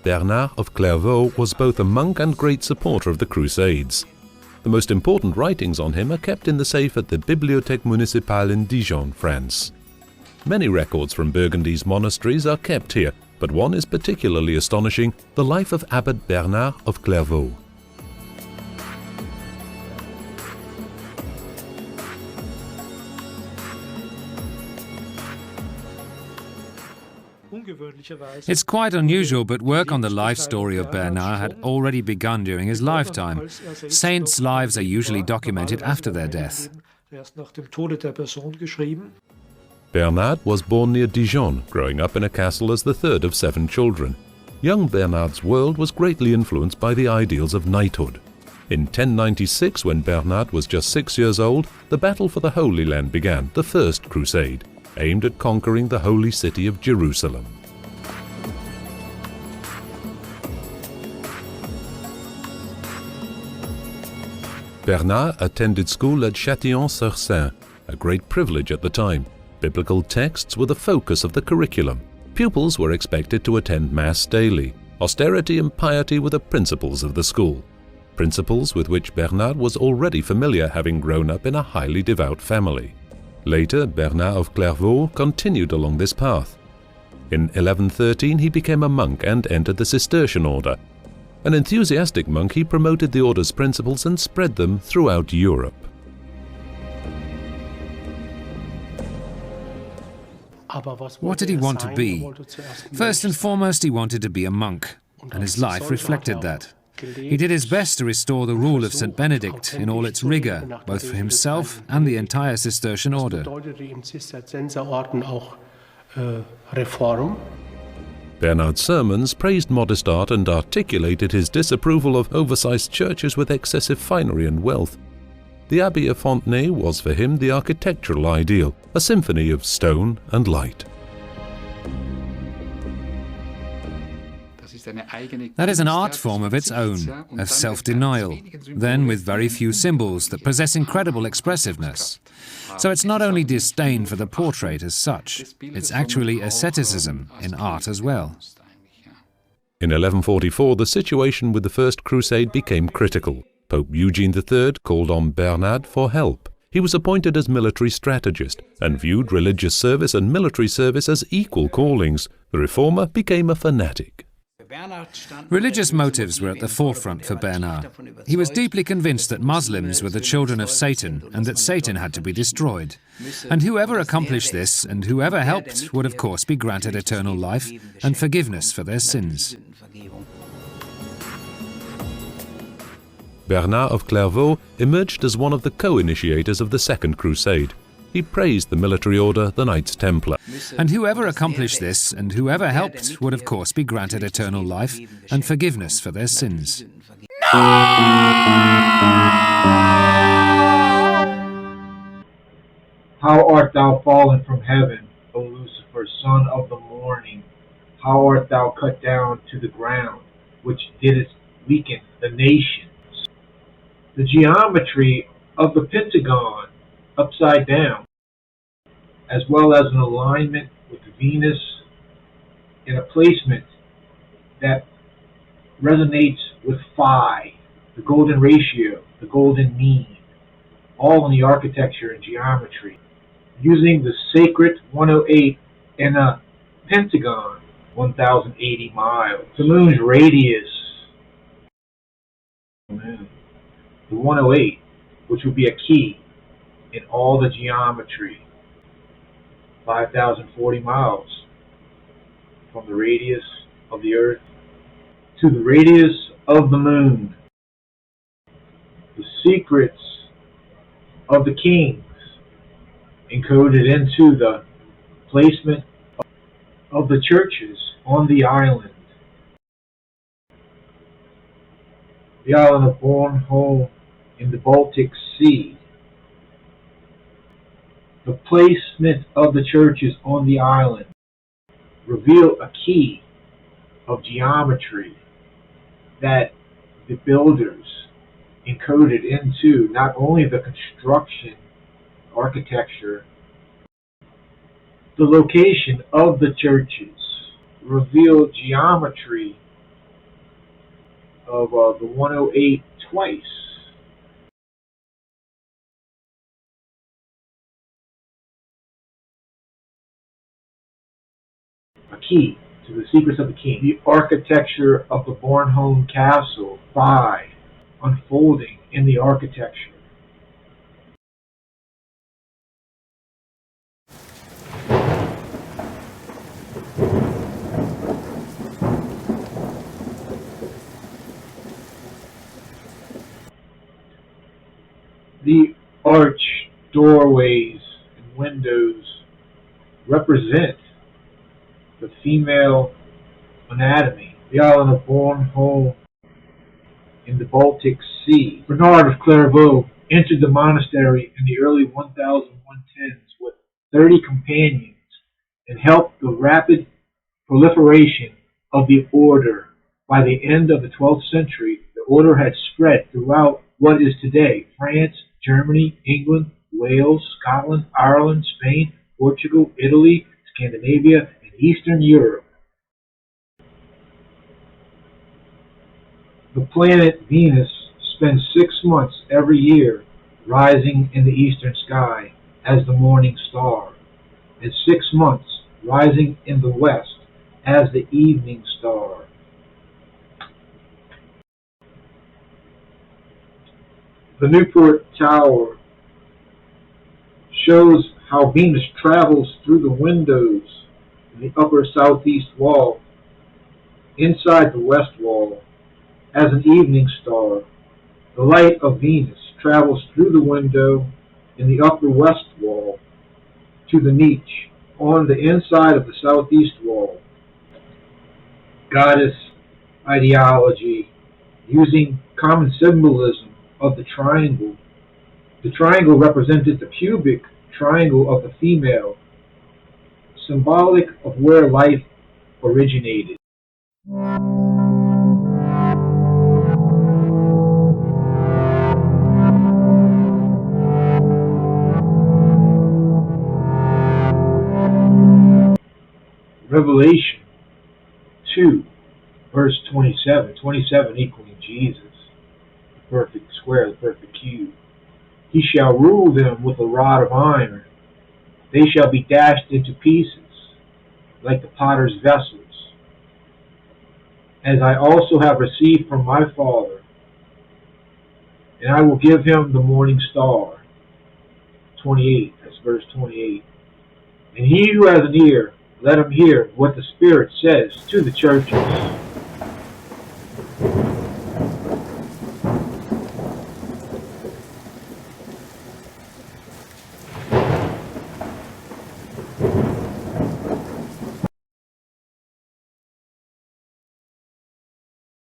Bernard of Clairvaux was both a monk and great supporter of the Crusades. The most important writings on him are kept in the safe at the Bibliothèque Municipale in Dijon, France. Many records from Burgundy's monasteries are kept here, but one is particularly astonishing, the life of Abbot Bernard of Clairvaux. It's quite unusual, but work on the life story of Bernard had already begun during his lifetime. Saints' lives are usually documented after their death. Bernard was born near Dijon, growing up in a castle as the third of 7 children. Young Bernard's world was greatly influenced by the ideals of knighthood. In 1096, when Bernard was just 6 years old, the battle for the Holy Land began, the First Crusade, aimed at conquering the holy city of Jerusalem. Bernard attended school at Châtillon-sur-Seine, a great privilege at the time. Biblical texts were the focus of the curriculum. Pupils were expected to attend Mass daily. Austerity and piety were the principles of the school, principles with which Bernard was already familiar, having grown up in a highly devout family. Later, Bernard of Clairvaux continued along this path. In 1113 he became a monk and entered the Cistercian order. An enthusiastic monk, he promoted the order's principles and spread them throughout Europe. What did he want to be? First and foremost, he wanted to be a monk, and his life reflected that. He did his best to restore the rule of St. Benedict in all its rigor, both for himself and the entire Cistercian order. Bernard's sermons praised modest art and articulated his disapproval of oversized churches with excessive finery and wealth. The Abbey of Fontenay was for him the architectural ideal, a symphony of stone and light. That is an art form of its own, of self-denial, then with very few symbols that possess incredible expressiveness. So it's not only disdain for the portrait as such, it's actually asceticism in art as well. In 1144, the situation with the First Crusade became critical. Pope Eugene III called on Bernard for help. He was appointed as military strategist and viewed religious service and military service as equal callings. The reformer became a fanatic. Religious motives were at the forefront for Bernard. He was deeply convinced that Muslims were the children of Satan and that Satan had to be destroyed. And whoever accomplished this and whoever helped would of course be granted eternal life and forgiveness for their sins. Bernard of Clairvaux emerged as one of the co-initiators of the Second Crusade. He praised the military order, the Knights Templar. And whoever accomplished this and whoever helped would of course be granted eternal life and forgiveness for their sins. How art thou fallen from heaven, O Lucifer, son of the morning? How art thou cut down to the ground, which didst weaken the nations? The geometry of the pentagon upside down, as well as an alignment with Venus in a placement that resonates with phi, the golden ratio, the golden mean, all in the architecture and geometry. Using the sacred 108 in a pentagon, 1,080 miles. The moon's radius, the 108, which would be a key in all the geometry, 5,040 miles from the radius of the Earth to the radius of the moon. The secrets of the kings encoded into the placement of the churches on the island. The island of Bornholm in the Baltic Sea. The placement of the churches on the island reveal a key of geometry that the builders encoded into not only the construction, architecture, the location of the churches, reveal geometry of the 108 twice. A key to the secrets of the king. The architecture of the Bornholm Castle. 5. Unfolding in the architecture. The arch doorways and windows represent the female anatomy. The island of Bornholm in the Baltic Sea. Bernard of Clairvaux entered the monastery in the early 1110s with 30 companions and helped the rapid proliferation of the order. By the end of the 12th century, the order had spread throughout what is today France, Germany, England, Wales, Scotland, Ireland, Spain, Portugal, Italy, Scandinavia, and Eastern Europe. The planet Venus spends 6 months every year rising in the eastern sky as the morning star, and 6 months rising in the west as the evening star. The Newport Tower shows how Venus travels through the windows in the upper southeast wall, inside the west wall, as an evening star. The light of Venus travels through the window in the upper west wall to the niche on the inside of the southeast wall. Goddess ideology using common symbolism of the triangle. The triangle represented the pubic triangle of the female, symbolic of where life originated. Revelation 2, verse 27, 27 equaling Jesus, the perfect square, the perfect cube. He shall rule them with a rod of iron. They shall be dashed into pieces like the potter's vessels, as I also have received from my Father. And I will give him the morning star. 28, that's verse 28. And he who has an ear, let him hear what the Spirit says to the churches.